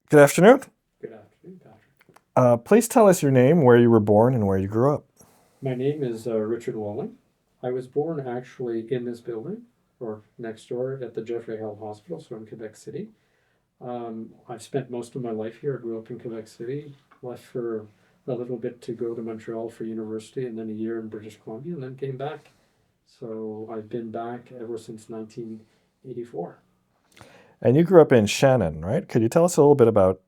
Good afternoon. Good afternoon, Patrick. Please tell us your name, where you were born, and where you grew up. My name is Richard Walling. I was born actually in this building or next door at the Jeffery Hale Hospital, so in Quebec City. I've spent most of my life here. I grew up in Quebec City, left for a little bit to go to Montreal for university, and then a year in British Columbia, and then came back. So I've been back ever since 1984. And you grew up in Shannon, right? Could you tell us a little bit about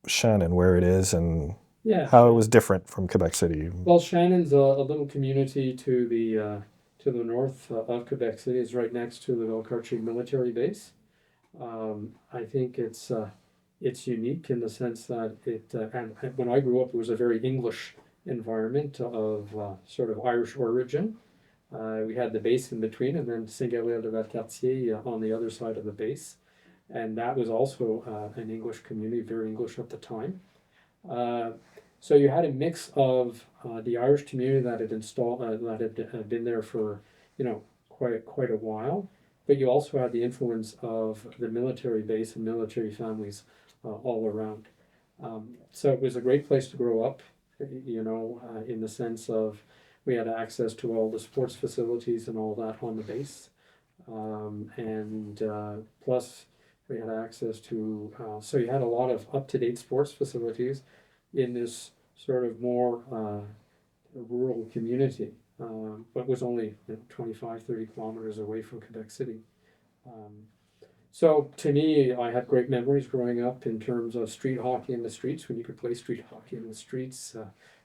Shannon, where it is, and Yeah, how it was different from Quebec City? well, Shannon's a little community to the north of Quebec City. It's right next to the Valcartier military base. I think it's unique in the sense that and when I grew up, it was a very English environment of sort of Irish origin. We had the base in between, and then Saint-Gabriel de Valcartier on the other side of the base, and that was also an English community, very English at the time. Uh, so you had a mix of the Irish community that had installed that had been there for quite a while, but you also had the influence of the military base and military families all around. So it was a great place to grow up, in the sense of we had access to all the sports facilities and all that on the base, and plus we had access to so you had a lot of up-to-date sports facilities in this sort of more rural community, but was only 25, 30 kilometers away from Quebec City. Um, so to me, I have great memories growing up in terms of street hockey in the streets when you could play street hockey in the streets,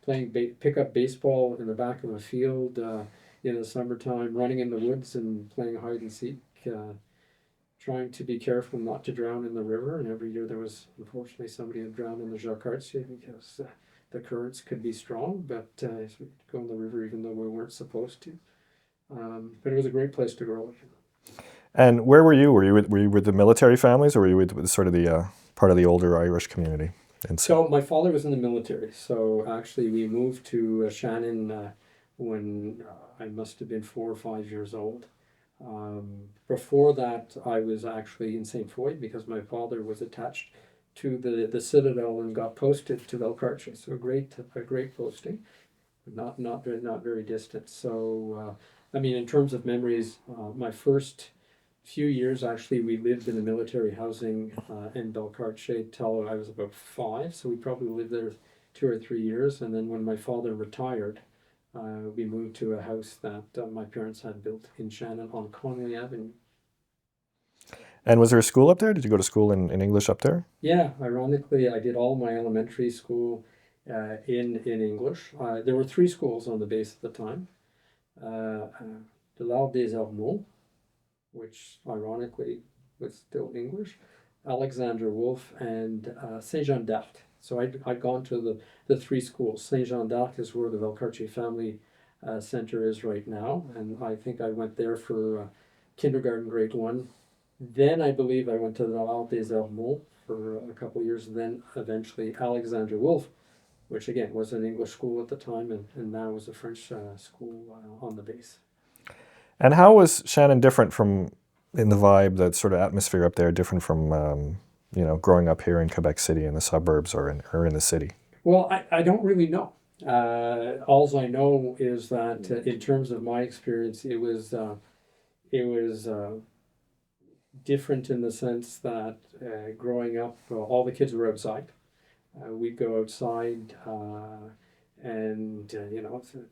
playing pickup baseball in the back of a field in the summertime, running in the woods and playing hide and seek. Trying to be careful not to drown in the river. And every year there was, unfortunately, somebody had drowned in the Valcartier because the currents could be strong. But so we could go in the river even though we weren't supposed to. But it was a great place to grow up. And where were you? Were you with the military families, or were you with sort of the part of the older Irish community? And so, So my father was in the military. So actually, we moved to Shannon when I must have been 4 or 5 years old. Before that, I was actually in St. Foy because my father was attached to the Citadel and got posted to Valcartier. So a great posting, but not very distant. So I mean, in terms of memories, my first few years actually we lived in a military housing in Valcartier till I was about 5. So we probably lived there 2 or 3 years, and then when my father retired, we moved to a house that my parents had built in Shannon on Conway Avenue. and was there a school up there? Did you go to school in English up there? Yeah, ironically, I did all my elementary school in English. There were 3 schools on the base at the time. De l'Arbre des Ormeaux, which ironically was still English, Alexander Wolf, and Saint Jean d'Arc. So I'd gone to the 3 schools. Saint Jean d'Arc is where the Valcartier Family Center is right now, and I think I went there for kindergarten, grade 1. Then I believe I went to the L'Arbre des Ormeaux for a couple of years, and then eventually Alexander Wolf, which again was an English school at the time, and now was a French school on the base. And how was Shannon different from in the vibe, that sort of atmosphere up there, different from growing up here in Quebec City in the suburbs or in the city? Well, I don't really know. All I know is that in terms of my experience, it was different in the sense that growing up, all the kids were outside. We'd go outside, and it's a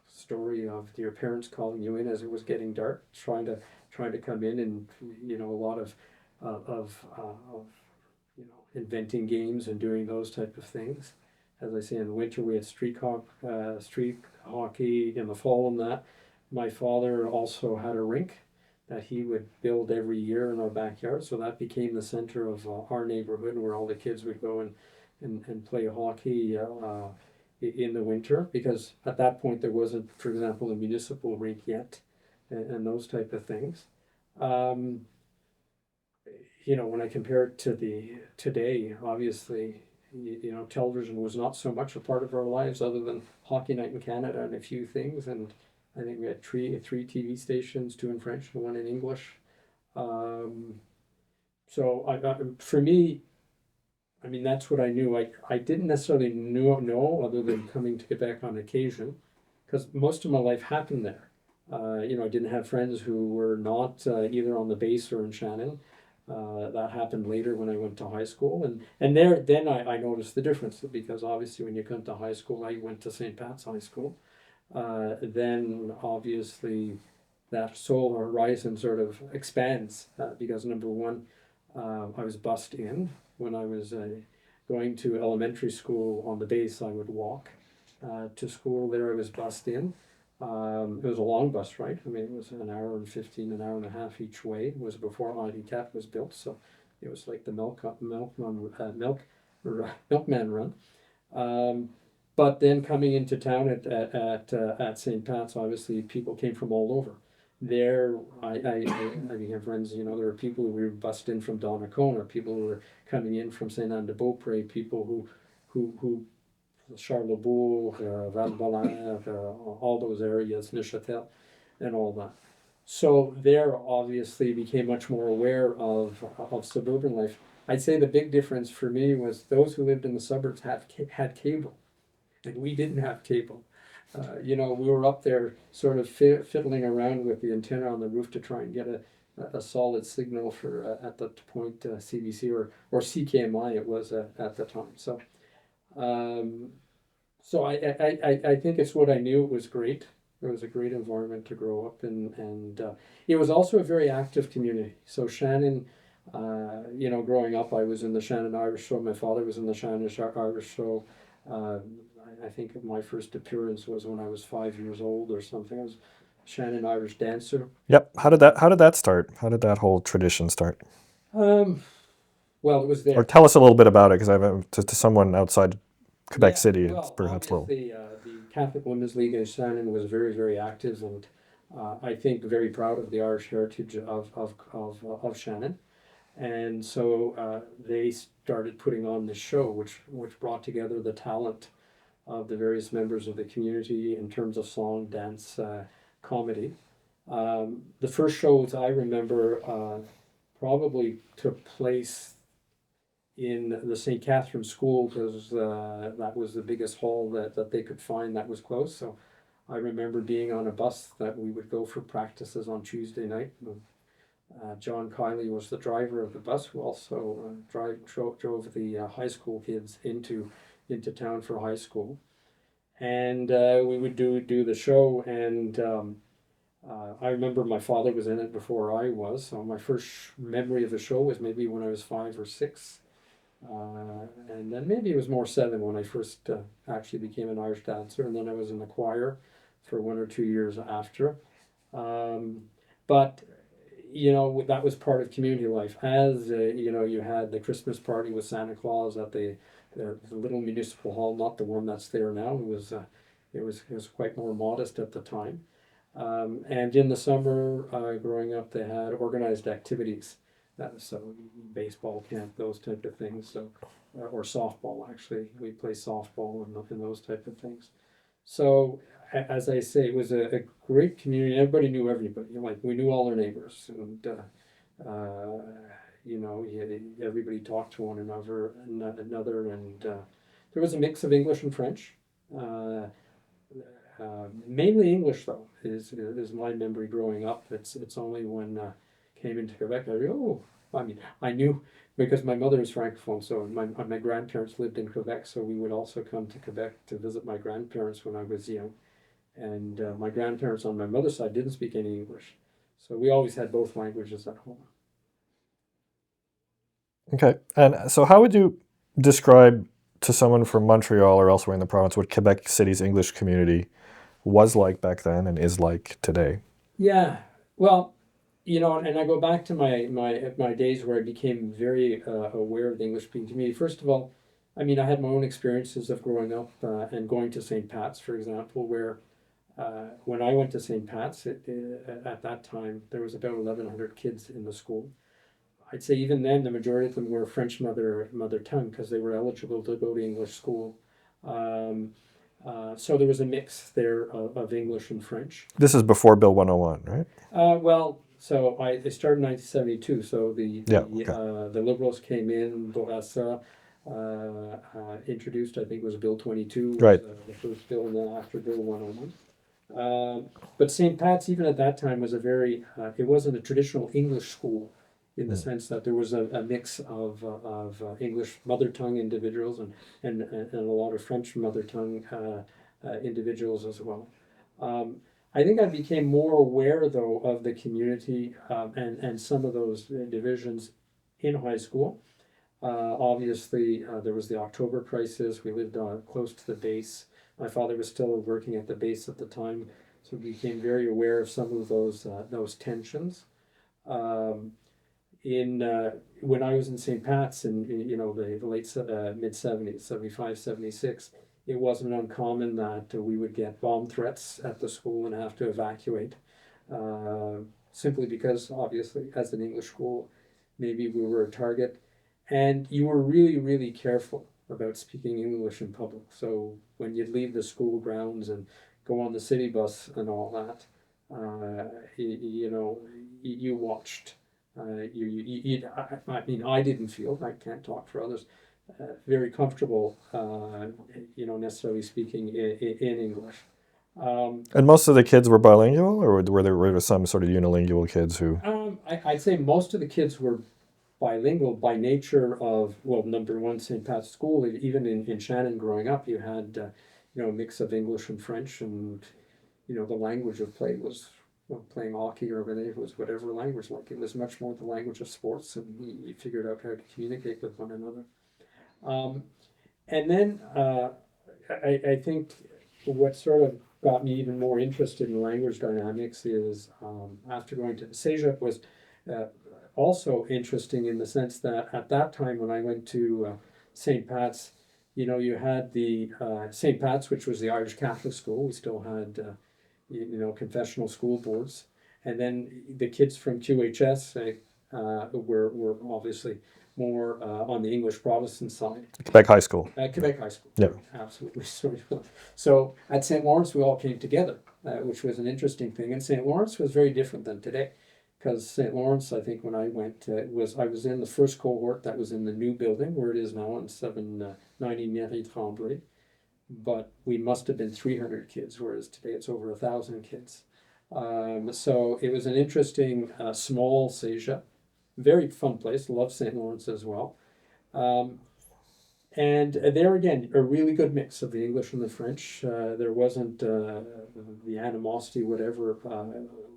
story of your parents calling you in as it was getting dark, trying to come in, and a lot of inventing games and doing those type of things. As I say, in the winter we had street hockey. In the fall, and that my father also had a rink that he would build every year in our backyard. So that became the center of our neighborhood, where all the kids would go and play hockey in the winter. Because at that point there wasn't, for example, a municipal rink yet, and those type of things. Um, when I compare it to the today, obviously, television was not so much a part of our lives other than hockey night in Canada and a few things. And I think we had three TV stations, 2 in French and 1 in English. Um, so for me, I mean, that's what I knew. I didn't necessarily know other than coming to Quebec on occasion, because most of my life happened there. I didn't have friends who were not either on the base or in Shannon. That happened later when I went to high school, and then I noticed the difference, because obviously when you come to high school, I went to St. Pat's High School. Then obviously that soul horizon sort of expands, because number one, I was bused in when I was going to elementary school on the base. I would walk to school there. I was bused in. It was a long bus ride. I mean, it was an hour and 15, an hour and a half each way. It was before IDCAT was built, so it was like the milkman run. But then coming into town at St. Pat's, obviously people came from all over. There, I have friends. There were people who were bussed in from Donnacona, people who were coming in from Saint Anne de Beaupré, people who Charlebourg, Val-Belair, all those areas, Neuchâtel, and all that. So there, obviously, became much more aware of suburban life. I'd say the big difference for me was those who lived in the suburbs had cable, and we didn't have cable. We were up there sort of fiddling around with the antenna on the roof to try and get a solid signal for at the point CBC or CKMI it was at the time. So I think it's what I knew. It was great. It was a great environment to grow up in, and it was also a very active community. So Shannon, growing up, I was in the Shannon Irish Show. My father was in the Shannon Irish Show. I think my first appearance was when I was 5 years old or something. I was Shannon Irish dancer. Yep. How did that start? How did that whole tradition start? Well, it was there. Or tell us a little bit about it, because to someone outside Quebec City, it's perhaps little. Obviously, the Catholic Women's League in Shannon was very, very active, and I think very proud of the Irish heritage of Shannon. And so they started putting on this show, which brought together the talent of the various members of the community in terms of song, dance, comedy. The first shows I remember probably took place in the St. Catherine School, because that was the biggest hall that they could find that was close. So I remember being on a bus that we would go for practices on Tuesday night. John Kiley was the driver of the bus, who also drove the high school kids into town for high school. And we would do the show, and I remember my father was in it before I was. So my first memory of the show was maybe when I was 5 or 6. And then maybe it was more 7 when I first actually became an Irish dancer, and then I was in the choir for 1 or 2 years after. But that was part of community life. As you had the Christmas party with Santa Claus at the little municipal hall, not the one that's there now. It was quite more modest at the time. And in the summer, growing up, they had organized activities. So baseball camp, those type of things. So or softball, actually, we play softball and those type of things. So as I say, it was a great community. Everybody knew everybody. We knew all our neighbors, and everybody talked to one another, and there was a mix of English and French. Mainly English, though, is my memory growing up. It's only when came into Quebec I knew, because my mother is francophone, so my grandparents lived in Quebec, so we would also come to Quebec to visit my grandparents when I was young. And my grandparents on my mother's side didn't speak any English, so we always had both languages at home. Okay. And so how would you describe to someone from Montreal or elsewhere in the province what Quebec City's English community was like back then and is like today? Yeah, well, and I go back to my days where I became very aware of the English-speaking community. First of all, I mean, I had my own experiences of growing up and going to St. Pat's, for example, where when I went to St. Pat's, at that time, there was about 1,100 kids in the school. I'd say even then, the majority of them were French mother tongue, because they were eligible to go to English school. So there was a mix there of English and French. This is before Bill 101, right? So they started in 1972. So the Liberals came in, Bourassa, introduced. I think it was Bill 22 was Right. the first bill, and then after Bill 101. But St. Pat's, even at that time, was it wasn't a traditional English school in the sense that there was a mix of English mother tongue individuals and a lot of French mother tongue individuals as well. I think I became more aware, though, of the community and some of those divisions in high school. Obviously, there was the October crisis. We lived close to the base. My father was still working at the base at the time, so we became very aware of some of those tensions. Um, in When I was in St. Pat's in the late mid 70s, 75, 76, it wasn't uncommon that we would get bomb threats at the school and have to evacuate. Simply because, obviously, as an English school, maybe we were a target, and you were really, really careful about speaking English in public. So when you'd leave the school grounds and go on the city bus and all that, you watched. I mean, I didn't feel, I can't talk for others, very comfortable, necessarily speaking in English. And most of the kids were bilingual, or were there some sort of unilingual kids who? I'd say most of the kids were bilingual by nature of, well, number one, St. Pat's School. Even in Shannon growing up, you had a mix of English and French, and the language of play was, playing hockey or whatever, it was whatever language. Like, it was much more the language of sports, and you figured out how to communicate with one another. And then I think what sort of got me even more interested in language dynamics is, after going to Cégep, was also interesting in the sense that at that time when I went to St. Pat's, you had the St. Pat's, which was the Irish Catholic school. We still had confessional school boards, and then the kids from QHS were obviously more on the English Protestant side. Quebec High School. Quebec High School. Yeah. Absolutely. So at St. Lawrence, we all came together, which was an interesting thing. And St. Lawrence was very different than today, because St. Lawrence, I think when I went, I was in the first cohort that was in the new building where it is now on 790 Mairie Tremblay. But we must have been 300 kids, whereas today it's over 1,000 kids. So it was an interesting small Cégep, very fun place. Love St. Lawrence as well. And there again, a really good mix of the English and the French. There wasn't the animosity, whatever,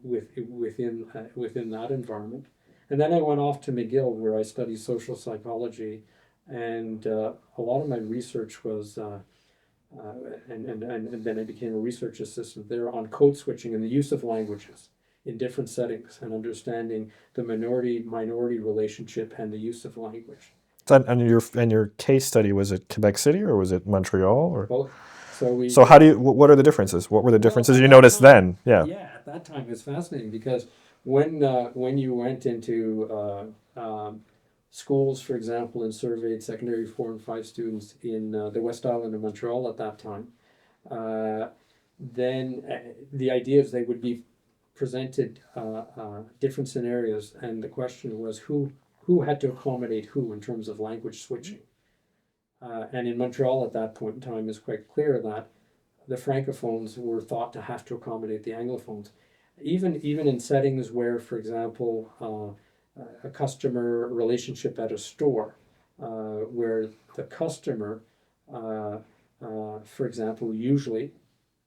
within that environment. And then I went off to McGill, where I studied social psychology, and a lot of my research was. And then I became a research assistant there on code switching and the use of languages in different settings, and understanding the minority relationship and the use of language. And your case study, was it Quebec City or was it Montreal, or? Both. So how do you? What are the differences? What were the differences you noticed then? Yeah. Yeah, at that time it was fascinating, because when you went into schools, for example, and surveyed secondary 4 and 5 students in the West Island of Montreal at that time, then the idea is they would be presented different scenarios, and the question was who had to accommodate who in terms of language switching. And in Montreal at that point in time, it's quite clear that the francophones were thought to have to accommodate the anglophones, even in settings where, for example, a customer relationship at a store, where the customer, for example, usually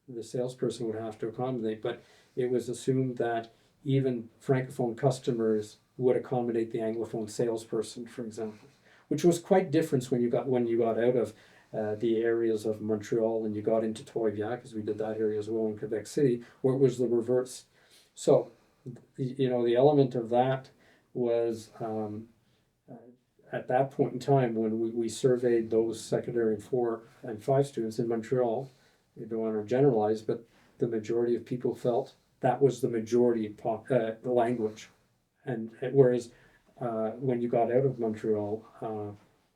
the salesperson would have to accommodate, but it was assumed that even francophone customers would accommodate the anglophone salesperson, for example, which was quite different when you got out of the areas of Montreal and you got into Trois-Rivières, because we did that area as well in Quebec City, where it was the reverse. So, the element of that was at that point in time when we surveyed those secondary 4 and 5 students in Montreal. We don't want to generalize, but the majority of people felt that was the majority the language, and whereas when you got out of Montreal,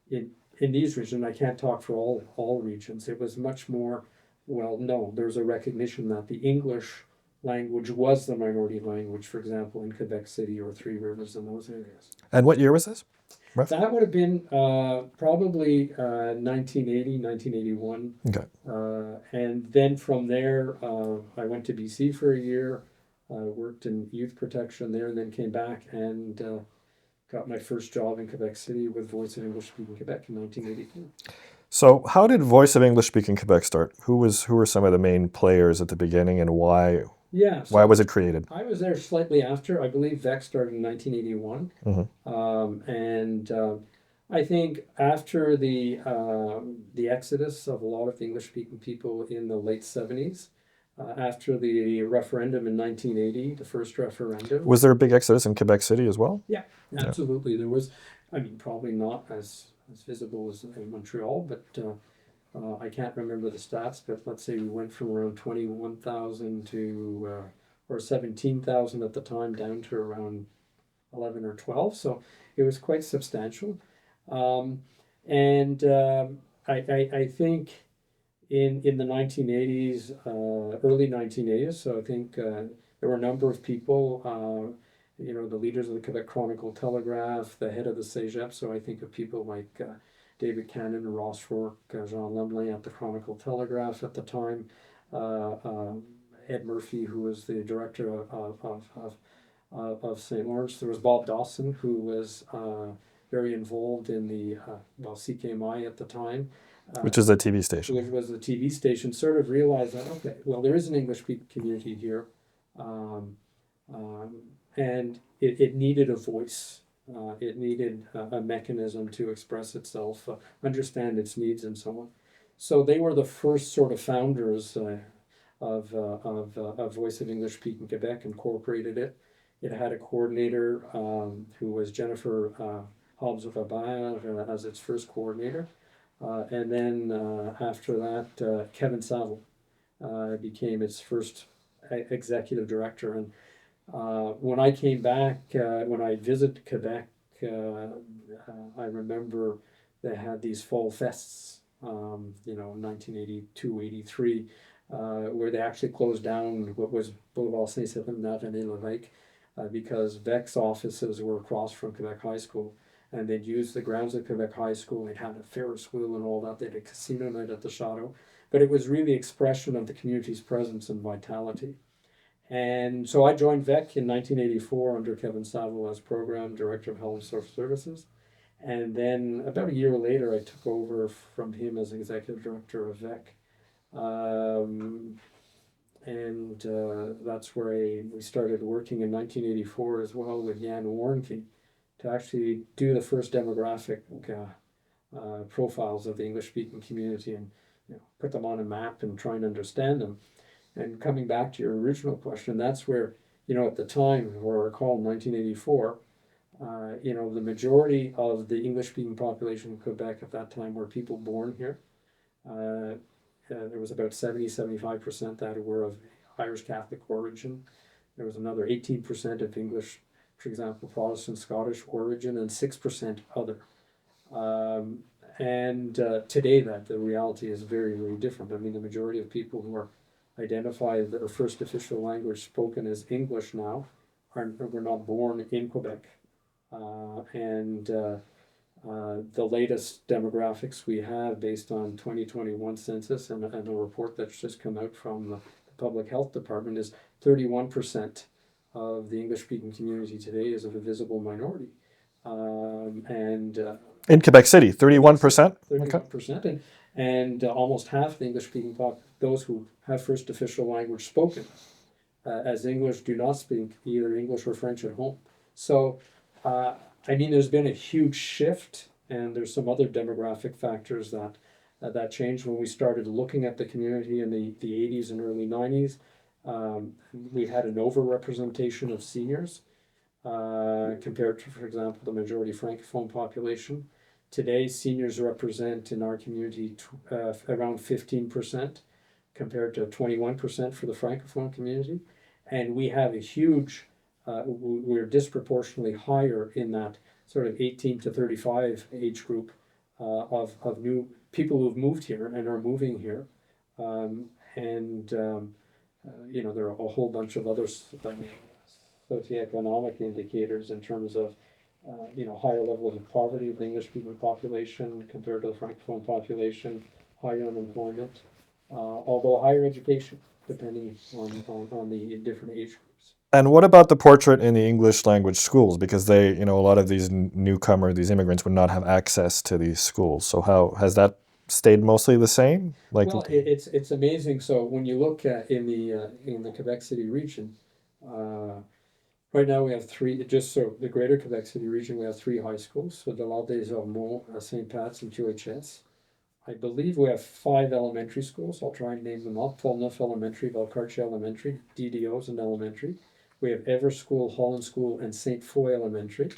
in these regions, I can't talk for all regions, it was much more, well, no, there's a recognition that the English language was the minority language, for example, in Quebec City or Three Rivers and those areas. And what year was this? Roughly? That would have been probably 1980, 1981. Okay. And then from there, I went to BC for a year, worked in youth protection there, and then came back and got my first job in Quebec City with Voice of English-speaking Quebec in 1984. So how did Voice of English-speaking Quebec start? Who were some of the main players at the beginning, and why Yeah, why so was it created? I was there slightly after. I believe VEC started in 1981. Mm-hmm. I think after the exodus of a lot of English-speaking people in the late 70s, after the referendum in 1980, the first referendum. Was there a big exodus in Quebec City as well? Yeah, absolutely. There was, I mean, probably not as visible as in Montreal, but I can't remember the stats, but let's say we went from around 21,000 to, or 17,000 at the time, down to around 11 or 12. So it was quite substantial. And I think in the 1980s, early 1980s, so I think there were a number of people, the leaders of the Quebec Chronicle Telegraph, the head of the CEGEP, so I think of people like David Cannon, Ross Rourke, Jean Lemley at the Chronicle Telegraph at the time, Ed Murphy, who was the director of St. Lawrence. There was Bob Dawson, who was very involved in the CKMI at the time, Which is a TV station. which was the TV station. Sort of realized that, okay, well, there is an English-speaking community here, and it needed a voice. It needed a mechanism to express itself, understand its needs, and so on. So they were the first sort of founders of Voice of English-speaking Quebec, incorporated it. It had a coordinator who was Jennifer Hobbs-Robert as its first coordinator. And then after that, Kevin Saville became its first executive director. And when I came back, when I visited Quebec, I remember they had these fall fests, 1982, 83, where they actually closed down what was Boulevard Saint-Cyprien-René-Lévesque, because VEC's offices were across from Quebec High School. And they'd used the grounds of Quebec High School. They'd had a Ferris wheel and all that. They had a casino night at the Chateau. But it was really expression of the community's presence and vitality. And so I joined VEC in 1984 under Kevin Saville as program director of Health and Social Services. And then about a year later, I took over from him as executive director of VEC. That's where we started working in 1984 as well with Jan Warnke to actually do the first demographic profiles of the English-speaking community and put them on a map and try and understand them. And coming back to your original question, that's where, at the time, or I recall 1984, the majority of the English-speaking population in Quebec at that time were people born here. There was about 70-75% that were of Irish Catholic origin. There was another 18% of English, for example, Protestant Scottish origin, and 6% other. Today the reality is very, very different. I mean, the majority of people who are identified their first official language spoken as English now were not born in Quebec. The latest demographics we have based on 2021 census and a report that's just come out from the Public Health Department is 31% of the English-speaking community today is of a visible minority. In Quebec City, 31%? 31%. And almost half the English-speaking those who have first official language spoken as English do not speak either English or French at home. So, there's been a huge shift, and there's some other demographic factors that changed when we started looking at the community in the 80s and early 90s. We had an overrepresentation of seniors compared to, for example, the majority Francophone population. Today, seniors represent in our community around 15% compared to 21% for the Francophone community. And we have a huge, we're disproportionately higher in that sort of 18 to 35 age group of new people who've moved here and are moving here. There are a whole bunch of other socioeconomic indicators in terms of higher levels of poverty of the English-speaking population compared to the Francophone population, higher unemployment, although higher education, depending on the different age groups. And what about the portrait in the English language schools? Because they, a lot of these these immigrants would not have access to these schools. So how has that stayed mostly the same? Like, Well, it's amazing. So when you look at in the Quebec City region, uh, right now we have three. Just so the Greater Quebec City region, we have three high schools. So Delade des Ormeaux, St. Pat's, and QHS. I believe we have five elementary schools. I'll try and name them up. Pont-Neuf Elementary, Valcartier Elementary, DDOs and elementary. We have Ever School, Holland School, and St. Foy Elementary.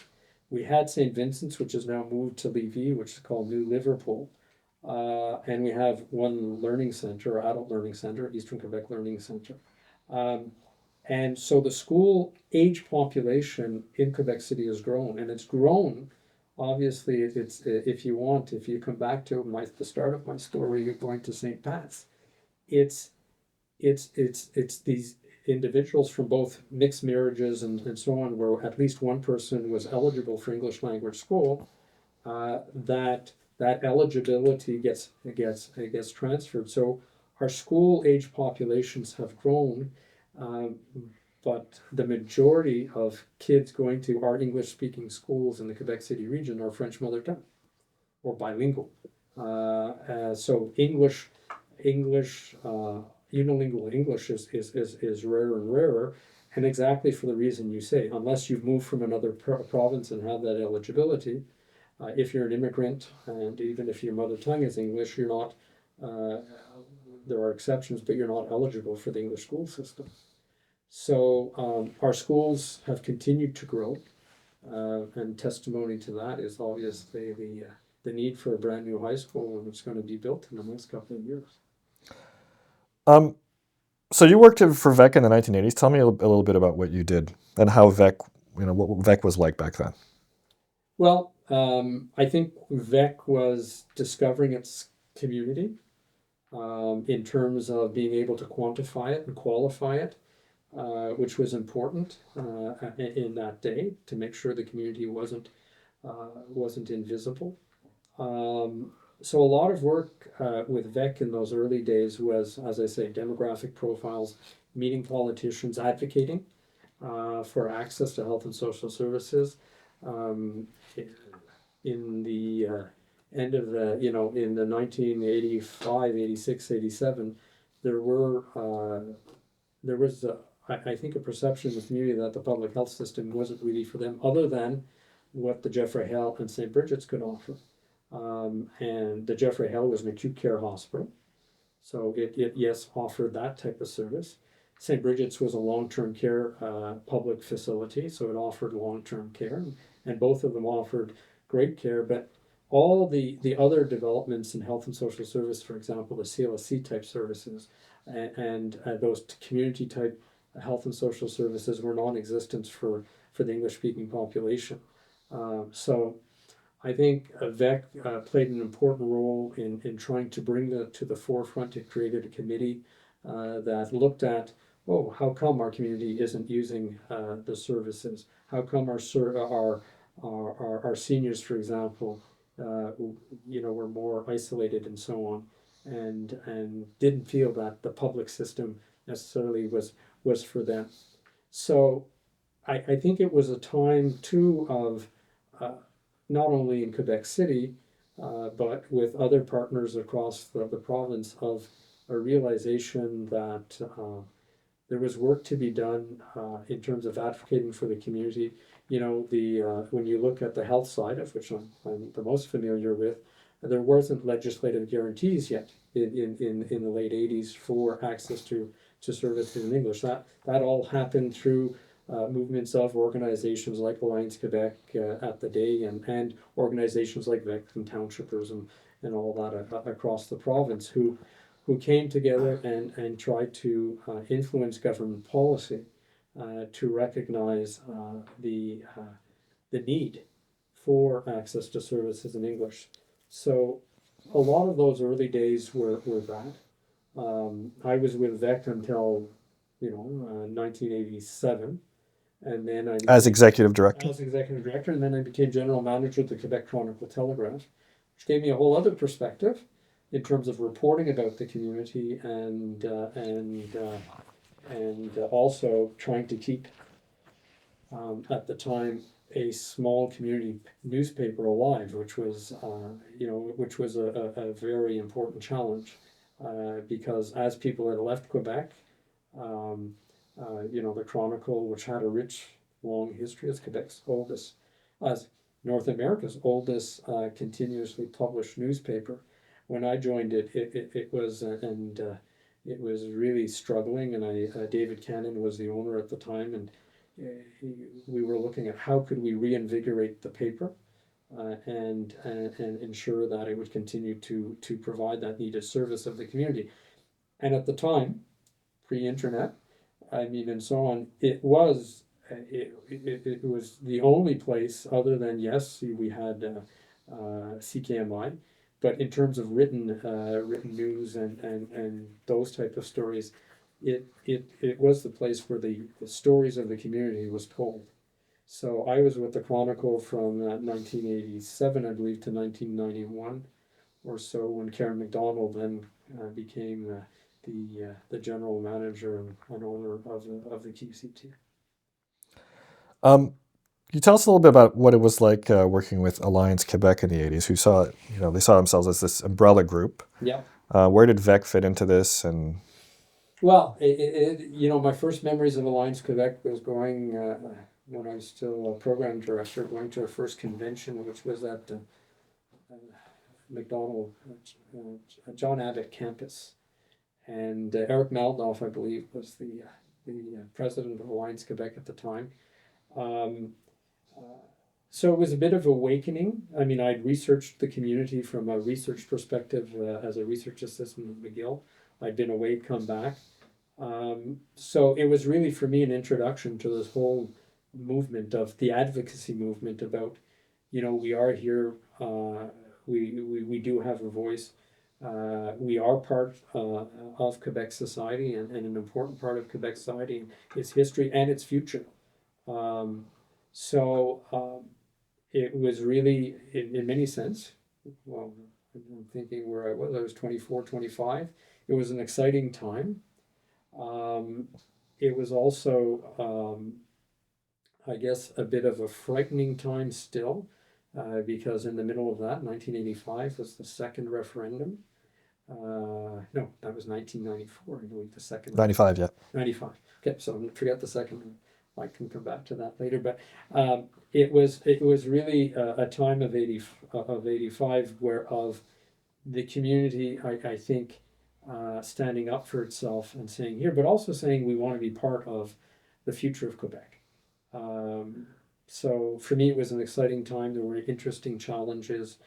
We had St. Vincent's, which is now moved to Lévis, which is called New Liverpool. And we have one learning center, adult learning center, Eastern Quebec Learning Center. Um, and so the school age population in Quebec City has grown, and it's grown. Obviously, if you come back to the start of my story, you're going to St. Pat's. It's it's these individuals from both mixed marriages and so on, where at least one person was eligible for English language school, that eligibility gets transferred. So our school age populations have grown, um, but the majority of kids going to our English speaking schools in the Quebec City region are French mother tongue or bilingual. So English, unilingual English is rarer and rarer, and exactly for the reason you say, unless you've moved from another province and have that eligibility. If you're an immigrant, and even if your mother tongue is English, you're not. Uh, there are exceptions, but you're not eligible for the English school system. So our schools have continued to grow, and testimony to that is obviously the need for a brand new high school, and it's going to be built in the next couple of years. um, so you worked for VEC in the 1980s. Tell me a little bit about what you did and how VEC, what VEC was like back then. Well, I think VEC was discovering its community in terms of being able to quantify it and qualify it, which was important in that day to make sure the community wasn't invisible. So a lot of work with VEC in those early days was, as I say, demographic profiles, meeting politicians, advocating for access to health and social services. Um, in the end of in the 1985, 86, 87, there was, I think, a perception in the community that the public health system wasn't really for them, other than what the Jeffery Hale and St. Bridget's could offer. And the Jeffery Hale was an acute care hospital, so it yes offered that type of service. St. Bridget's was a long-term care public facility, so it offered long-term care, and both of them offered great care. But all the other developments in health and social service, for example, the CLSC type services and those community type health and social services were non-existent for the English-speaking population. So I think VEC played an important role in trying to bring that to the forefront. It created a committee that looked at, oh, how come our community isn't using the services? How come our seniors, for example, were more isolated and so on, and didn't feel that the public system necessarily was for them. So I think it was a time too of not only in Quebec City, but with other partners across the province, of a realization that there was work to be done in terms of advocating for the community. When you look at the health side, of which I'm the most familiar with, there wasn't legislative guarantees yet in the late 80s for access to services in English. That all happened through movements of organizations like Alliance Quebec at the day, and organizations like VEC and Townshipers and all that across the province, who came together and tried to influence government policy to recognize the need for access to services in English. So a lot of those early days were that. I was with VEC until 1987, and then I As executive director? as executive director, and then I became general manager of the Quebec Chronicle Telegraph, which gave me a whole other perspective in terms of reporting about the community and also trying to keep at the time a small community newspaper alive, which was a very important challenge because as people had left Quebec, the Chronicle, which had a rich, long history as Quebec's oldest, as North America's oldest continuously published newspaper. When I joined it, it was really struggling, and David Cannon was the owner at the time, and we were looking at how could we reinvigorate the paper and ensure that it would continue to provide that needed service of the community. And at the time, pre-internet, and so on, it was the only place other than, yes, we had CKMI, but in terms of written news and those type of stories, it was the place where the stories of the community was told. So I was with the Chronicle from 1987, I believe, to 1991 or so, when Karen MacDonald then became the general manager and owner of the QCT. Can you tell us a little bit about what it was like working with Alliance Quebec in the 80s, who saw, they saw themselves as this umbrella group. Yeah. Where did VEC fit into this? And well, my first memories of Alliance Quebec was going when I was still a program director, going to our first convention, which was at McDonald, John Abbott campus, and Eric Maldoff, I believe, was the president of Alliance Quebec at the time. So it was a bit of awakening. I'd researched the community from a research perspective as a research assistant at McGill. I'd been away, come back. So it was really for me an introduction to this whole movement of the advocacy movement about, we are here, we do have a voice. We are part of Quebec society, and an important part of Quebec society, its history and its future. It was really, in many sense, well, I'm thinking where I was 24, 25. It was an exciting time. It was also, I guess, a bit of a frightening time still, because in the middle of that, 1985 was the second referendum. No, that was 1994, I believe, the second. 95, yeah. 95. Okay, so forget the second one. I can come back to that later, but it was really a time of 85 whereof the community, I think, standing up for itself and saying here, but also saying we want to be part of the future of Quebec. So for me, it was an exciting time. There were interesting challenges,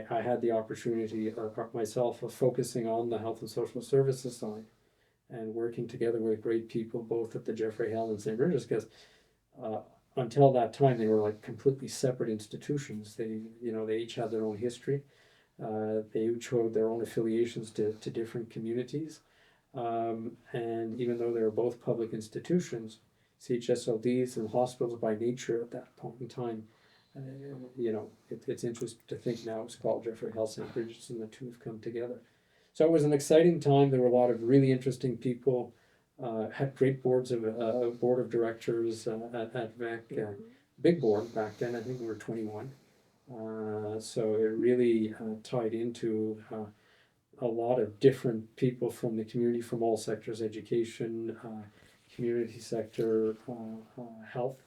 I had the opportunity myself of focusing on the health and social services side and working together with great people, both at the Jeffery Hale and St. Regis, because until that time they were like completely separate institutions. They each had their own history. They each showed their own affiliations to different communities. And even though they were both public institutions, CHSLDs and hospitals by nature at that point in time, it's interesting to think now it's called Jeffery Hale St. Regis, and the two have come together. So it was an exciting time. There were a lot of really interesting people. Had great board of directors at VEC. Big board back then. I think we were 21. So it really tied into a lot of different people from the community, from all sectors: education, community sector, health,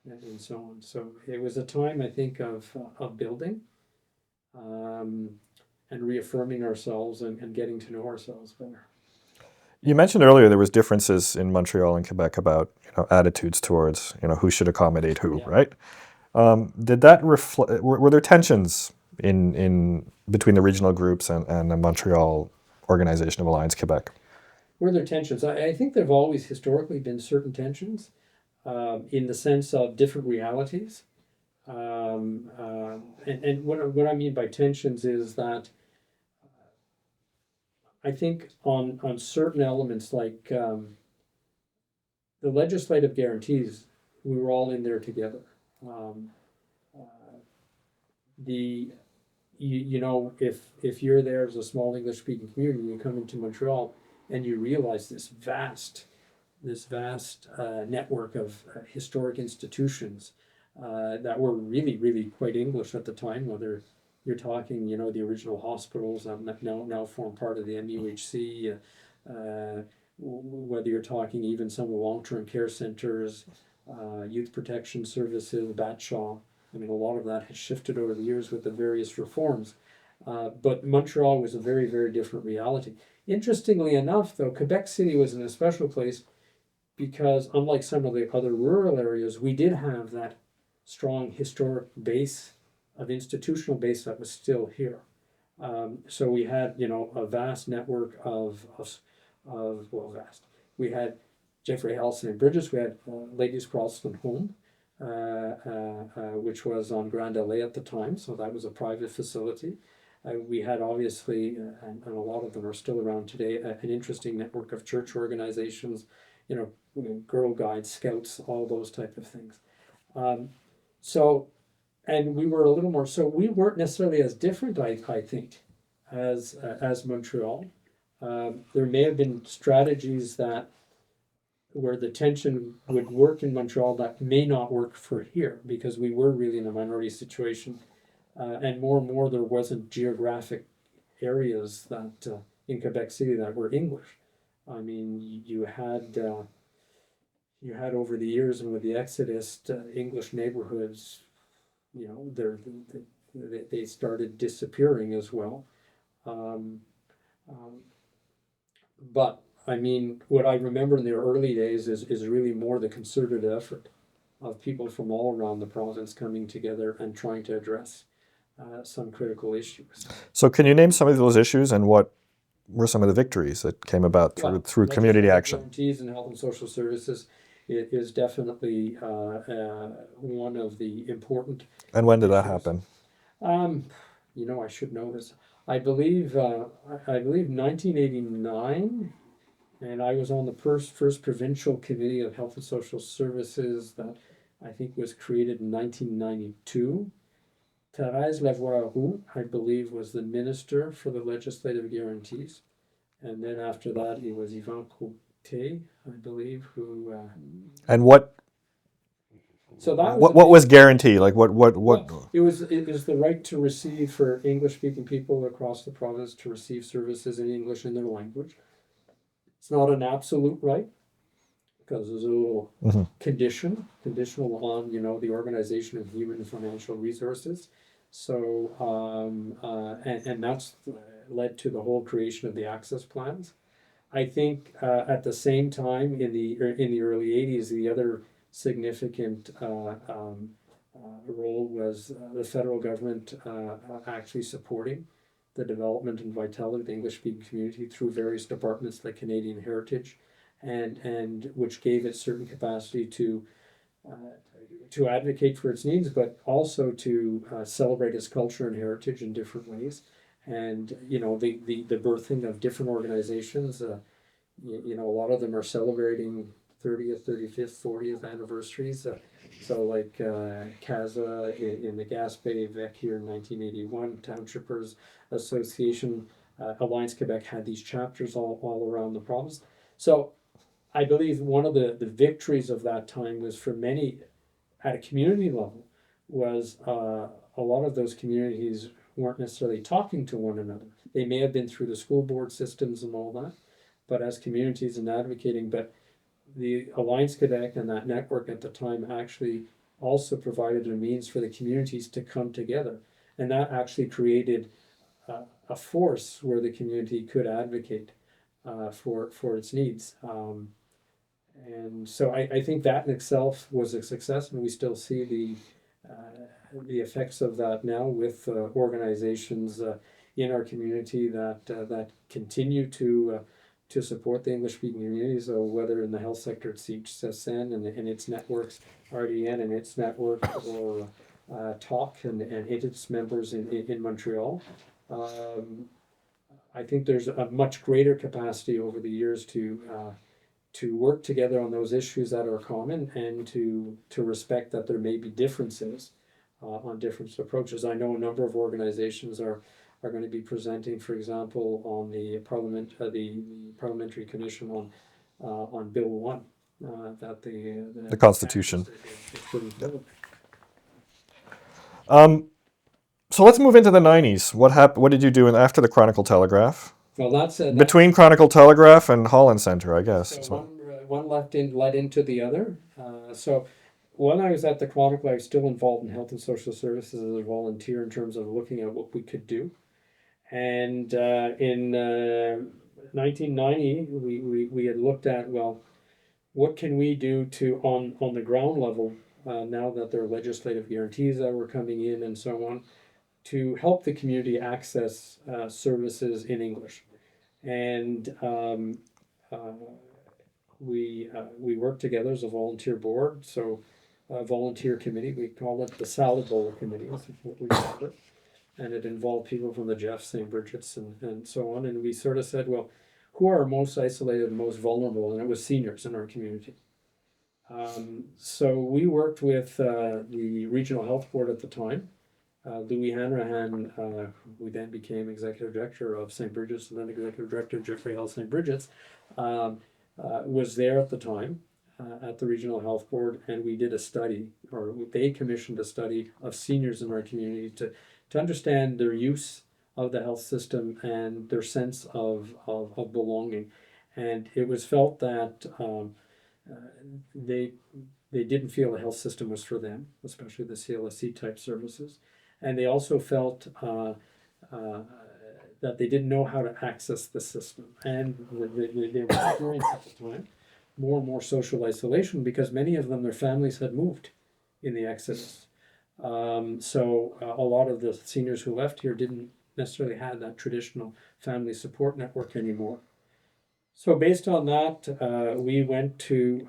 and so on. So it was a time, I think, of building and reaffirming ourselves and getting to know ourselves better. You mentioned earlier there was differences in Montreal and Quebec about attitudes towards who should accommodate who, yeah. Right? Did that reflect? Were there tensions in between the regional groups and the Montreal organization of Alliance Quebec? Were there tensions? I think there have always historically been certain tensions in the sense of different realities. And what I mean by tensions is that I think on certain elements like the legislative guarantees, we were all in there together. The you know, if you're there as a small English speaking community, you come into Montreal and you realize this vast network of historic institutions that were really quite English at the time. Whether you're talking, you know, the original hospitals that now form part of the MUHC, whether you're talking even some of the long-term care centers, youth protection services, Batshaw. I mean, a lot of that has shifted over the years with the various reforms. But Montreal was a very different reality. Interestingly enough, though, Quebec City was in a special place because, unlike some of the other rural areas, we did have that strong historic base of institutional base that was still here. So we had, you know, a vast network of well, vast. We had Jeffery Hale St. Bridges. We had Ladies Crosland Home, which was on Grand Allée at the time, so that was a private facility. We had obviously, and a lot of them are still around today, an interesting network of church organizations, you know, Girl Guides, Scouts, all those type of things. So, and we were a little more, so we weren't necessarily as different, I think, as Montreal. There may have been strategies that where the tension would work in Montreal that may not work for here because we were really in a minority situation, and more there wasn't geographic areas that in Quebec City that were English. I mean, you had over the years and with the exodus, English neighborhoods, you know, they started disappearing as well. But I mean, what I remember in the early days is really more the concerted effort of people from all around the province coming together and trying to address some critical issues. So can you name some of those issues and what were some of the victories that came about through community action? Guarantees in health and social services is definitely one of the important. And when did that happen? You know, I should know this. I believe 1989. And I was on the first provincial committee of health and social services that I think was created in 1992. Thérèse Lavoie-Roux, I believe, was the minister for the legislative guarantees. And then after that, it was Yvan Côté, I believe, who... and what... So that what was guarantee? Like what? Well, it was the right to receive for English-speaking people across the province to receive services in English in their language. It's not an absolute right because there's a little conditional on, you know, the organization of human and financial resources. So and that's led to the whole creation of the access plans. I think at the same time in the early 80s, the other significant role was the federal government actually supporting the development and vitality of the English-speaking community through various departments like Canadian Heritage, and which gave it certain capacity to advocate for its needs, but also to celebrate its culture and heritage in different ways. And you know, the birthing of different organizations. You know, a lot of them are celebrating 30th, 35th, 40th anniversaries. So like CASA in the Gaspé Vec here in 1981, Townshippers Association, Alliance Quebec had these chapters all around the province. So I believe one of the victories of that time was for many at a community level was a lot of those communities weren't necessarily talking to one another. They may have been through the school board systems and all that, but as communities and advocating, but the Alliance Quebec and that network at the time actually also provided a means for the communities to come together. And that actually created a force where the community could advocate for its needs. And so I think that in itself was a success, and we still see the effects of that now with organizations in our community that continue to support the English-speaking community. So whether in the health sector it's CHSN and its networks, RDN and its network, or TALK and its members in Montreal. I think there's a much greater capacity over the years to work together on those issues that are common and to respect that there may be differences on different approaches. I know a number of organizations are going to be presenting, for example, on the parliamentary commission on Bill 1 that The Constitution. is putting forward. So let's move into the 90s. What happened? What did you do after the Chronicle Telegraph? Well, that's Between Chronicle Telegraph and Holland Centre, I guess. so one led into the other. So when I was at the Chronicle, I was still involved in health and social services as a volunteer in terms of looking at what we could do. And in 1990, we had looked at, well, what can we do to on the ground level now that there are legislative guarantees that were coming in and so on, to help the community access services in English. And we worked together as a volunteer board, so a volunteer committee. We call it the Salad Bowl Committee, is what we called it. And it involved people from the Jeff, St. Bridget's, and so on. And we sort of said, well, who are most isolated and most vulnerable? And it was seniors in our community. So we worked with the Regional Health Board at the time. Louis Hanrahan, who then became executive director of St. Bridget's and then executive director of Jeffery Hale St. Bridget's, was there at the time at the Regional Health Board, and we did a study, or they commissioned a study of seniors in our community to understand their use of the health system and their sense of belonging. And it was felt that they didn't feel the health system was for them, especially the CLSC type services. And they also felt that they didn't know how to access the system. And they were experiencing at the time more and more social isolation because many of them, their families had moved in the exodus. So a lot of the seniors who left here didn't necessarily have that traditional family support network anymore. So based on that, we went to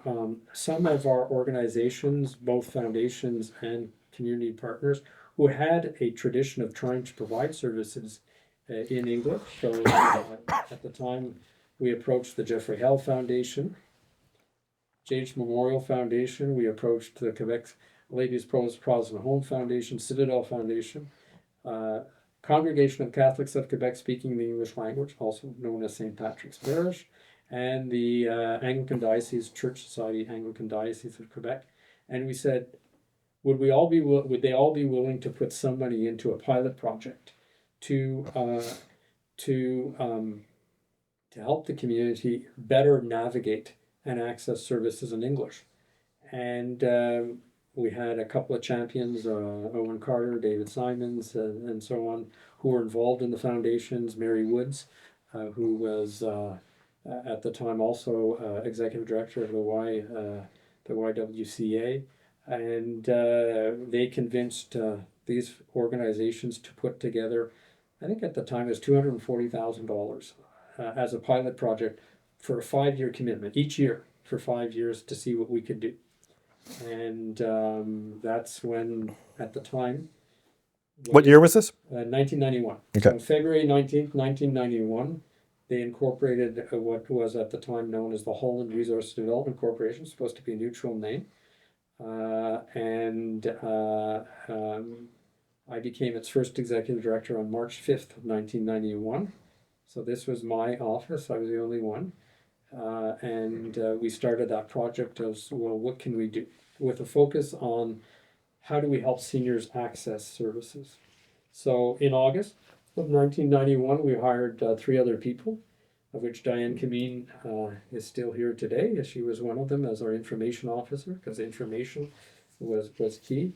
some of our organizations, both foundations and community partners, who had a tradition of trying to provide services in English. So at the time, we approached the Jeffery Hale Foundation, J.H. Memorial Foundation. We approached the Quebec Ladies Protestant Home Foundation, Citadel Foundation, Congregation of Catholics of Quebec Speaking the English Language, also known as St. Patrick's Parish, and the Anglican Diocese Church Society, Anglican Diocese of Quebec. And we said, would they all be willing to put some money into a pilot project to help the community better navigate and access services in English? And we had a couple of champions, Owen Carter, David Simons, and so on, who were involved in the foundations. Mary Woods, who was at the time also executive director of the YWCA. And they convinced these organizations to put together, I think at the time it was $240,000 as a pilot project for a 5-year commitment, each year for 5 years, to see what we could do. And that's when, at the time... What year was this? 1991. Okay. So February 19th, 1991, they incorporated what was at the time known as the Holland Resource Development Corporation, supposed to be a neutral name. I became its first executive director on March 5th of 1991. So this was my office. I was the only one. And we started that project as, well, what can we do? With a focus on how do we help seniors access services. So in August of 1991, we hired 3 other people, of which Diane Kameen is still here today. She was one of them as our information officer, because information was key.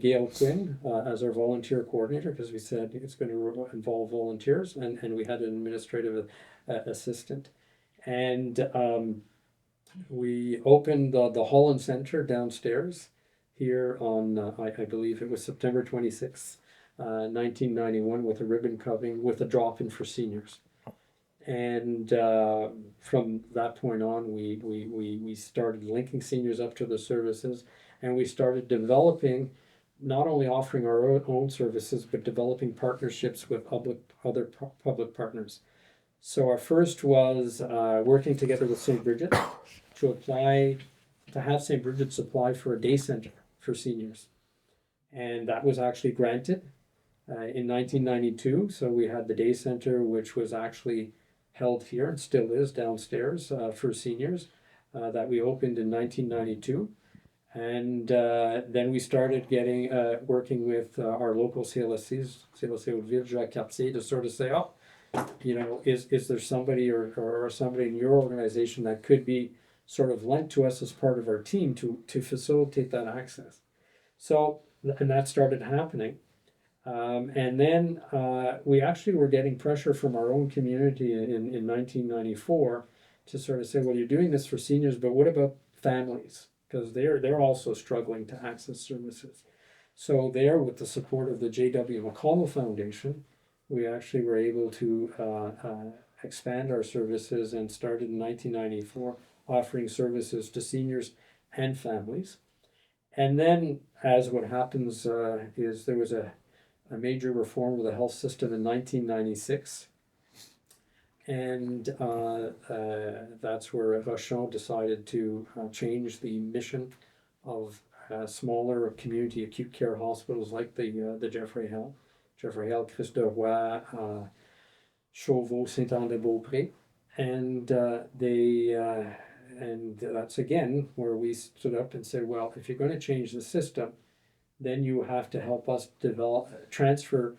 Gail Quinn as our volunteer coordinator, because we said it's going to involve volunteers, and we had an administrative assistant. And we opened the Holland Centre downstairs here on, I believe it was September 26th, 1991, with a ribbon cutting, with a drop-in for seniors. And from that point on, we started linking seniors up to the services, and we started developing not only offering our own services, but developing partnerships with other public partners. So our first was working together with St. Bridget's to have St. Bridget's apply for a day center for seniors. And that was actually granted in 1992. So we had the day center, which was actually held here and still is downstairs for seniors, that we opened in 1992. And then we started getting working with our local CLSCs, CLSC Hauteville, Valcartier, to sort of say, oh, is there somebody or somebody in your organization that could be sort of lent to us as part of our team to facilitate that access? So, and that started happening. And then we actually were getting pressure from our own community in 1994 to sort of say, well, you're doing this for seniors, but what about families? Because they're also struggling to access services. So there, with the support of the J.W. McConnell Foundation, we actually were able to expand our services and started in 1994 offering services to seniors and families. And then, as what happens is there was a major reform of the health system in 1996. And that's where Rochon decided to change the mission of smaller community acute care hospitals like the Jeffery Hale, Christ de Roy, Chauveau, Saint-Anne-de-Beaupré. And and that's again where we stood up and said, well, if you're going to change the system, then you have to help us transfer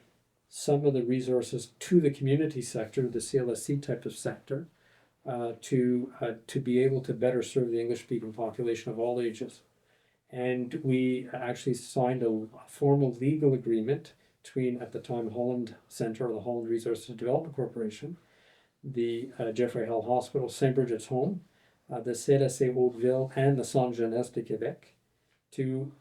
some of the resources to the community sector, the CLSC type of sector, to be able to better serve the English-speaking population of all ages. And we actually signed a formal legal agreement between, at the time, Holland Centre, or the Holland Resources Development Corporation, the Jeffery Hale Hospital, St. Bridget's Home, the CLSC Hauteville, and the Centre Jeunesse de Québec, to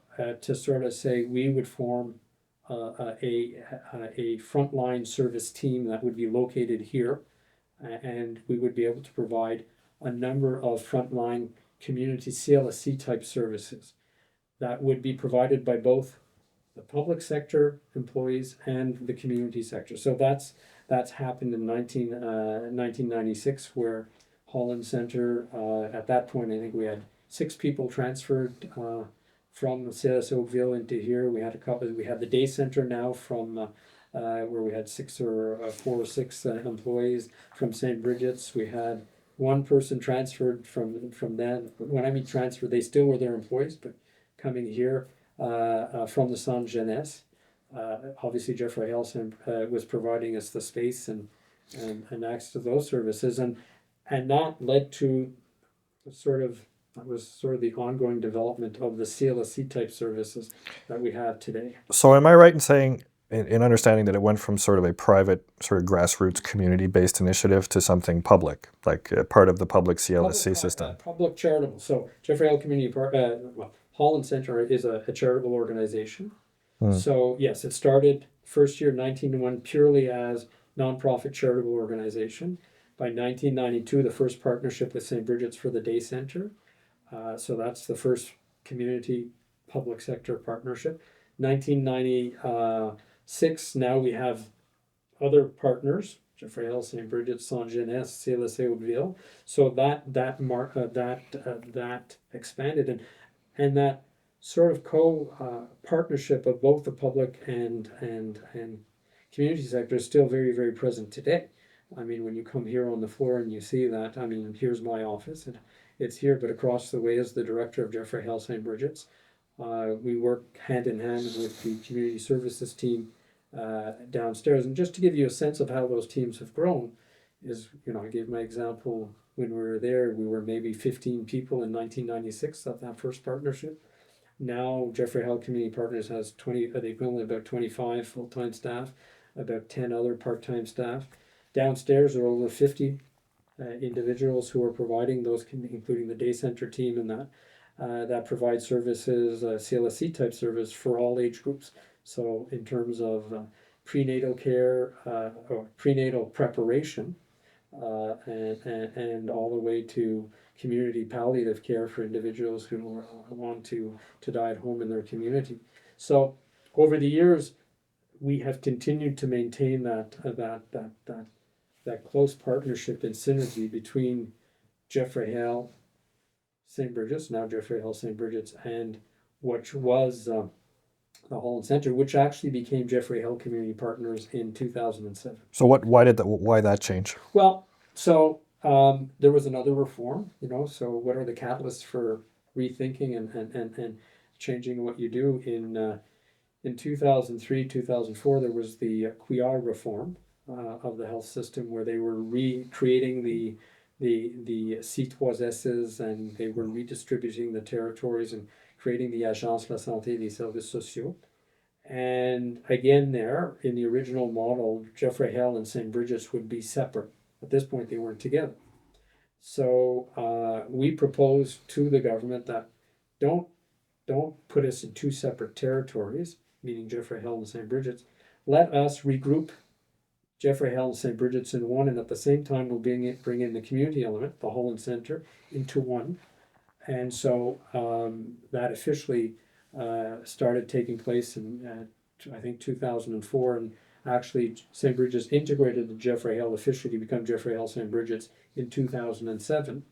sort of say we would form a frontline service team that would be located here, and we would be able to provide a number of frontline community CLSC type services that would be provided by both the public sector employees and the community sector. So that's happened in 1996, where Holland Centre, at that point, I think we had 6 people transferred from the CLSC Hauteville into here. We had a couple. We have the day center now from where we had 4 or 6 employees from St. Bridget's. We had one person transferred from that. When I mean transferred, they still were their employees, but coming here from the Centre Jeunesse. Obviously, Jeffery Hale was providing us the space and access to those services, and that led to that was sort of the ongoing development of the CLSC type services that we have today. So am I right in saying, in understanding that it went from sort of a private, sort of grassroots community-based initiative to something public, like part of the public CLSC system? Public charitable. So Jeffery Hale Community Holland Centre is a charitable organization. So yes, it started first year 1901 purely as nonprofit charitable organization. By 1992, the first partnership with St. Bridget's for the day center. So that's the first community public sector partnership. 1996, now we have other partners, Jeffery Hale, St. Bridget's, Centre Jeunesse, CLSC Hauteville. So that expanded, and that sort of partnership of both the public and community sector is still very, very present today. I mean, when you come here on the floor and you see that, I mean, here's my office, and it's here, but across the way is the director of Jeffery Hale St. Bridget's. We work hand in hand with the community services team downstairs. And just to give you a sense of how those teams have grown is, I gave my example when we were there, we were maybe 15 people in 1996 at that first partnership. Now, Jeffery Hale Community Partners has the equivalent of about 25 full-time staff, about 10 other part-time staff. Downstairs are over 50 individuals who are providing those, including the day center team and that provides services, CLSC type service for all age groups. So in terms of prenatal care or prenatal preparation, and all the way to community palliative care for individuals who want to die at home in their community. So over the years, we have continued to maintain that close partnership and synergy between Jeffery Hale St. Bridget's, now Jeffery Hale St. Bridget's, and which was the Holland Centre, which actually became Jeffery Hale Community Partners in 2007. So why that change? Well, so there was another reform, so what are the catalysts for rethinking and changing what you do? In 2003, 2004, there was the QIAR reform of the health system, where they were recreating the C3S's, and they were redistributing the territories and creating the Agence de la Santé et des Services Sociaux. And again, there, in the original model, Jeffery Hale and St. Bridget's would be separate. At this point, they weren't together. So we proposed to the government that don't put us in two separate territories, meaning Jeffery Hale and St. Bridget's. Let us regroup Jeffery Hale and St. Bridget's in one, and at the same time we'll bring in the community element, the Holland Centre, into one. And so that officially started taking place in I think 2004, and actually St. Bridget's integrated the Jeffery Hale officially to become Jeffery Hale St. Bridget's in 2007.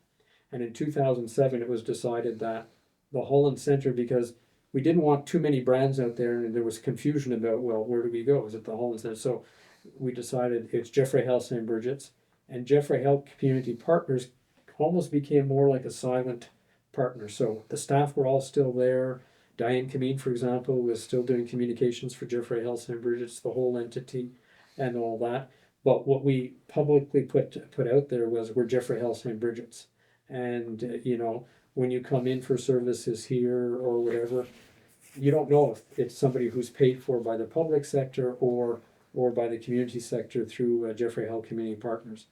And in 2007 it was decided that the Holland Centre, because we didn't want too many brands out there, and there was confusion about, well, where do we go? Is it the Holland Centre? So we decided it's Jeffery Hale St. Bridget's, and Jeffery Hale Community Partners almost became more like a silent partner. So the staff were all still there. Diane Camille, for example, was still doing communications for Jeffery Hale St. Bridget's, the whole entity, and all that. But what we publicly put out there was, we're Jeffery Hale St. Bridget's, and when you come in for services here or whatever, you don't know if it's somebody who's paid for by the public sector or by the community sector through Jeffery Hale Community Partners.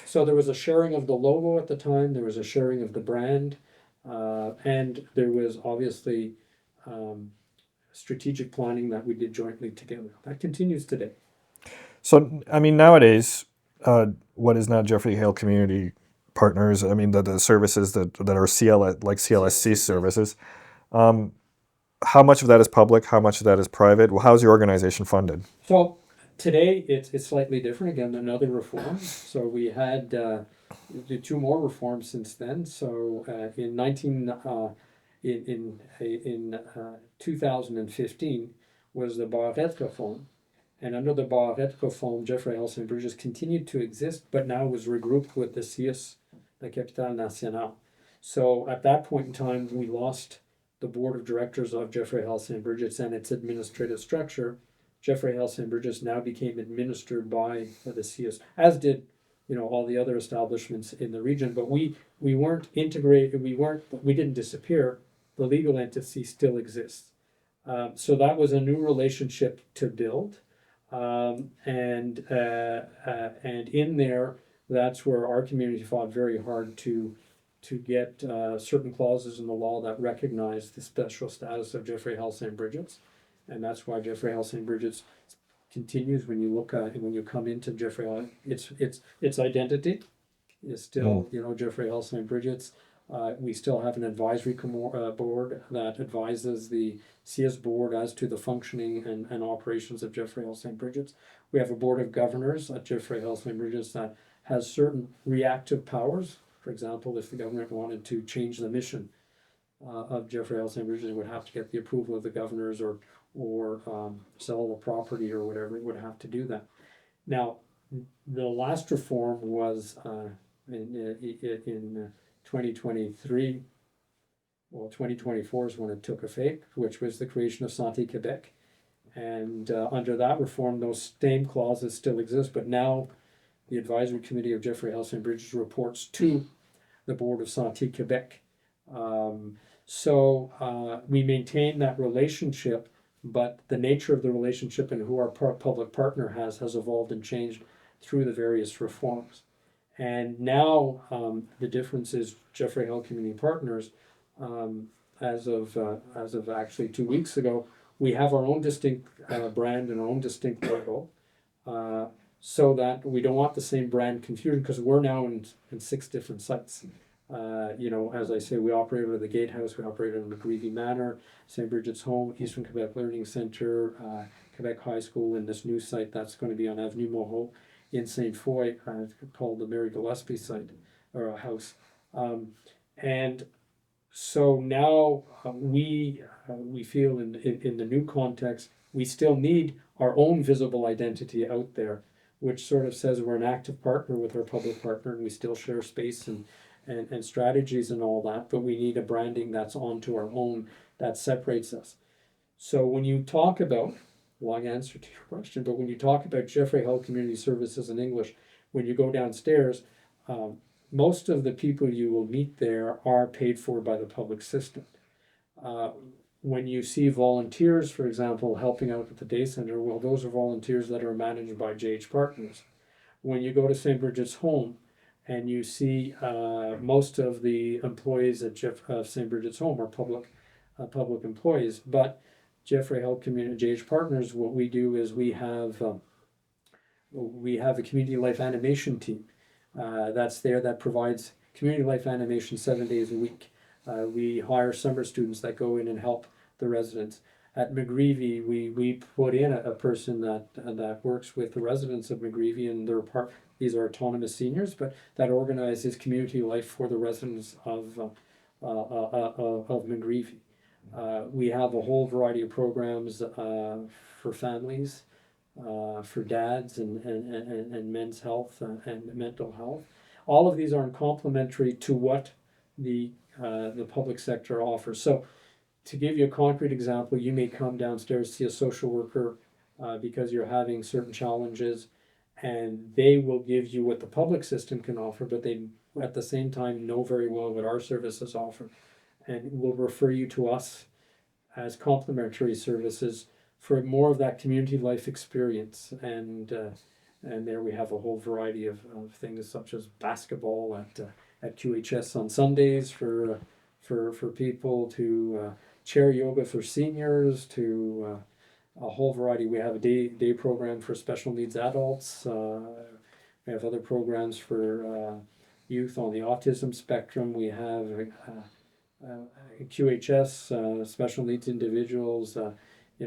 So there was a sharing of the logo at the time, there was a sharing of the brand, and there was obviously strategic planning that we did jointly together. That continues today. So, I mean, nowadays, what is now Jeffery Hale Community Partners, I mean, the services that are CLSC services, how much of that is public? How much of that is private? Well, how's your organization funded? So today it's slightly different. Again, another reform. So we had two more reforms since then. So in 2015 was the Barrette reform. And under the Barrette reform, Jeffery Hale St. Bridget's continued to exist, but now was regrouped with the CIUS, the Capitale Nationale. So at that point in time, we lost the board of directors of Jeffery Hale St. Bridget's and its administrative structure. Jeffery Hale St. Bridget's now became administered by the CIUS, as did all the other establishments in the region. But we weren't integrated. We didn't disappear. The legal entity still exists. So that was a new relationship to build. And in there, that's where our community fought very hard to get certain clauses in the law that recognize the special status of Jeffery Hale St. Bridget's, and that's why Jeffery Hale St. Bridget's continues. When you come into Jeffery Hale, its identity is still Jeffery Hale St. Bridget's. We still have an advisory board that advises the CIUS board as to the functioning and operations of Jeffery Hale St. Bridget's. We have a board of governors at Jeffery Hale St. Bridget's that has certain reactive powers. For example, if the government wanted to change the mission of Jeffery Hale St. Bridget's, it would have to get the approval of the governors or sell the property or whatever. It would have to do that. Now, the last reform was in 2023. Well, 2024 is when it took effect, which was the creation of Santé Quebec. And under that reform, those same clauses still exist, but now the advisory committee of Jeffery Hale St. Bridget's reports to the board of Santé Quebec. So we maintain that relationship, but the nature of the relationship and who our public partner has evolved and changed through the various reforms. And now the difference is Jeffery Hale Community Partners, as of actually 2 weeks ago, we have our own distinct brand and our own distinct logo, so that we don't want the same brand confusion, because we're now in 6 different sites. As I say, we operate out of the Gatehouse, we operate out of McGreevy Manor, St. Bridget's Home, Eastern Quebec Learning Centre, Quebec High School, and this new site that's going to be on Avenue Moreau in St. Foy, called the Mary Gillespie site, or a house. And so now we feel in the new context, we still need our own visible identity out there, which sort of says we're an active partner with our public partner, and we still share space and strategies and all that, but we need a branding that's onto our own, that separates us. So when you talk about, long answer to your question, but when you talk about Jeffery Hale Community Services in English, when you go downstairs, most of the people you will meet there are paid for by the public system. When you see volunteers, for example, helping out at the day center, well, those are volunteers that are managed by JH Partners. When you go to St. Bridget's Home and you see most of the employees at St. Bridget's Home are public employees, but Jeffery Hale Community JH Partners, what we do is we have a community life animation team that's there that provides community life animation 7 days a week. We hire summer students that go in and help the residents. At McGreevy, we put in a person that works with the residents of McGreevy, and these are autonomous seniors, but that organizes community life for the residents of McGreevy. We have a whole variety of programs for families, for dads and men's health and mental health. All of these are complementary to what the public sector offers. So to give you a concrete example, you may come downstairs, see a social worker because you're having certain challenges, and they will give you what the public system can offer, but they at the same time know very well what our services offer, and will refer you to us as complementary services for more of that community life experience. And there we have a whole variety of things such as basketball at QHS on Sundays for people, to chair yoga for seniors, to a whole variety. We have a day program for special needs adults. We have other programs for youth on the autism spectrum. We have QHS, special needs individuals,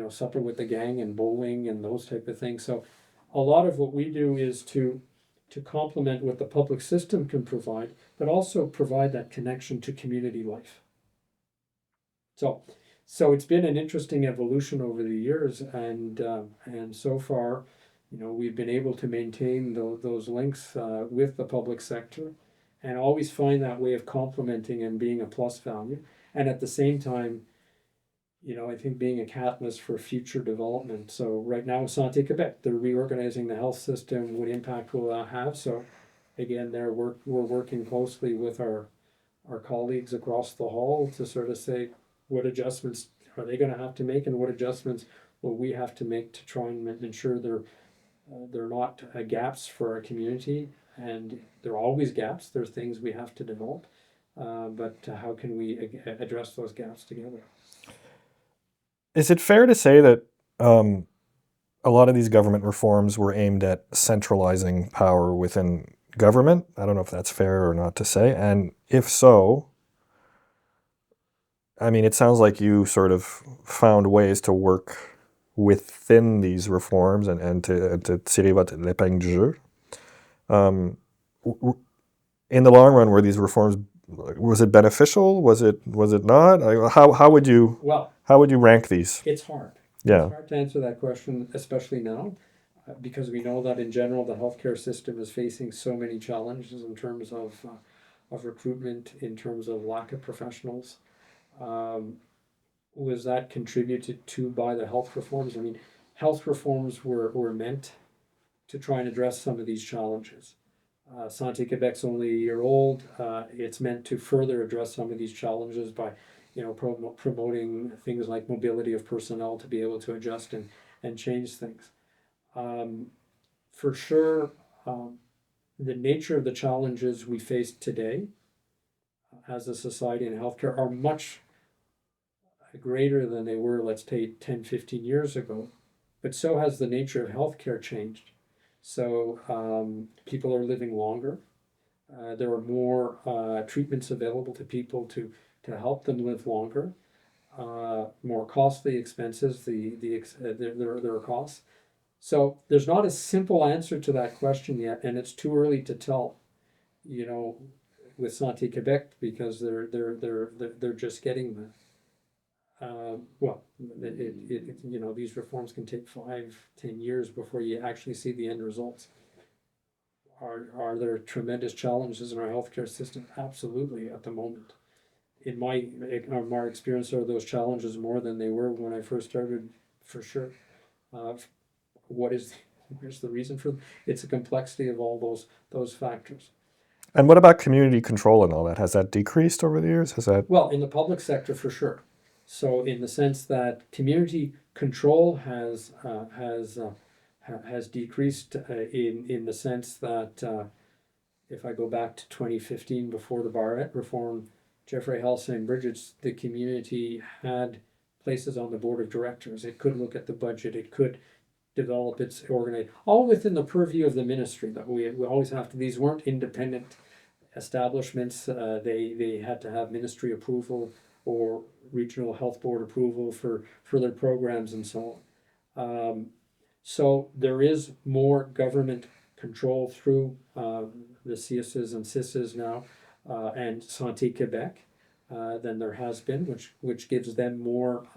supper with the gang and bowling and those type of things. So a lot of what we do is to complement what the public system can provide, but also provide that connection to community life. So it's been an interesting evolution over the years, and so far, we've been able to maintain those links with the public sector, and always find that way of complementing and being a plus value, and at the same time, I think being a catalyst for future development. So right now, Santé Quebec, they're reorganizing the health system. What impact will that have? So again, we're working closely with our colleagues across the hall to sort of say, what adjustments are they going to have to make, and what adjustments will we have to make to try and ensure they're not gaps for our community. And there are always gaps. There's things we have to develop, but how can we address those gaps together? Is it fair to say that a lot of these government reforms were aimed at centralizing power within government? I don't know if that's fair or not to say. And if so, I mean, it sounds like you sort of found ways to work within these reforms and to tirer votre l'épingle du jeu. In the long run, were these reforms, was it beneficial? Was it not? How would you rank these? It's hard. Yeah. It's hard to answer that question, especially now, because we know that in general the healthcare system is facing so many challenges in terms of recruitment, in terms of lack of professionals. Was that contributed to by the health reforms? I mean, health reforms were meant to try and address some of these challenges. Santé Quebec's only a year old. It's meant to further address some of these challenges by, promoting things like mobility of personnel to be able to adjust and change things. For sure, the nature of the challenges we face today as a society in healthcare are much greater than they were, let's say, 10, 15 years ago. But so has the nature of healthcare changed. So people are living longer. There are more treatments available to people to help them live longer. More costly expenses, there are costs. So there's not a simple answer to that question yet, and it's too early to tell, you know, with Santé Quebec, because they're just getting the well, you know, these reforms can take 5-10 years before you actually see the end results. Are there tremendous challenges in our healthcare system? Absolutely, at the moment. In my experience, are those challenges more than they were when I first started? For sure. Where's the reason for? It's a complexity of all those factors. And what about community control and all that? Has that decreased over the years? Has that? Well, in the public sector, for sure. So, in the sense that community control has decreased in the sense that if I go back to 2015, before the Barrett reform, Jeffery Hale St. Bridget's, the community had places on the board of directors. It could look at the budget. It could develop its organize, all within the purview of the ministry. That we always have to. These weren't independent establishments. They had to have ministry approval or regional health board approval for their programs and so on. So there is more government control through the CSs and CISs now and Santé Quebec than there has been, which gives them more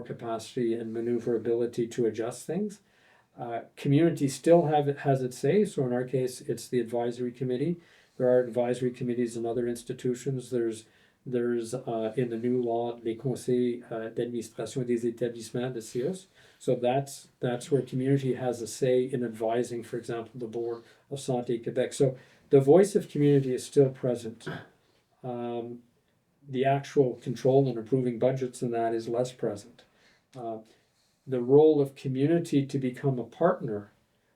capacity and maneuverability to adjust things. Community still has its say. So in our case, it's the advisory committee. There are advisory committees in other institutions. There's in the new law, les conseils d'administration des établissements de CIUS. So that's where community has a say in advising, for example, the board of Santé Quebec. So the voice of community is still present. The actual control and approving budgets and that is less present. The role of community to become a partner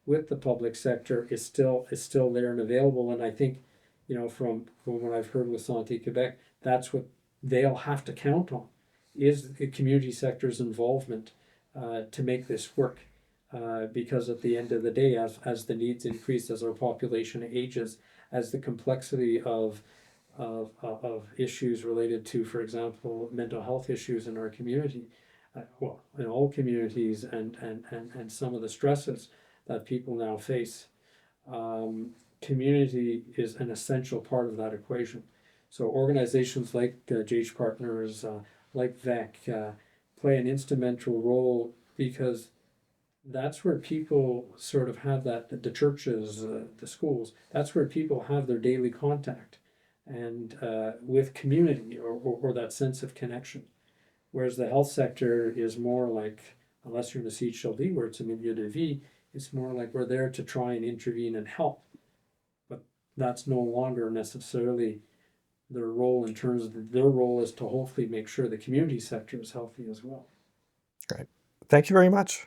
with the public sector is still there and available. And I think, you know, from what I've heard with Santé Quebec, that's what they'll have to count on, is the community sector's involvement to make this work. Because at the end of the day, as the needs increase, as our population ages, as the complexity of issues related to, for example, mental health issues in our community, well, in all communities, and some of the stresses that people now face, community is an essential part of that equation. So organizations like JH Partners, like VEC, play an instrumental role, because that's where people sort of have that, the churches, the schools, that's where people have their daily contact and with community or that sense of connection. Whereas the health sector is more like, unless you're in a CHLD where it's a milieu de vie, it's more like we're there to try and intervene and help. But that's no longer necessarily their role, in terms of their role is to hopefully make sure the community sector is healthy as well. Great. Thank you very much.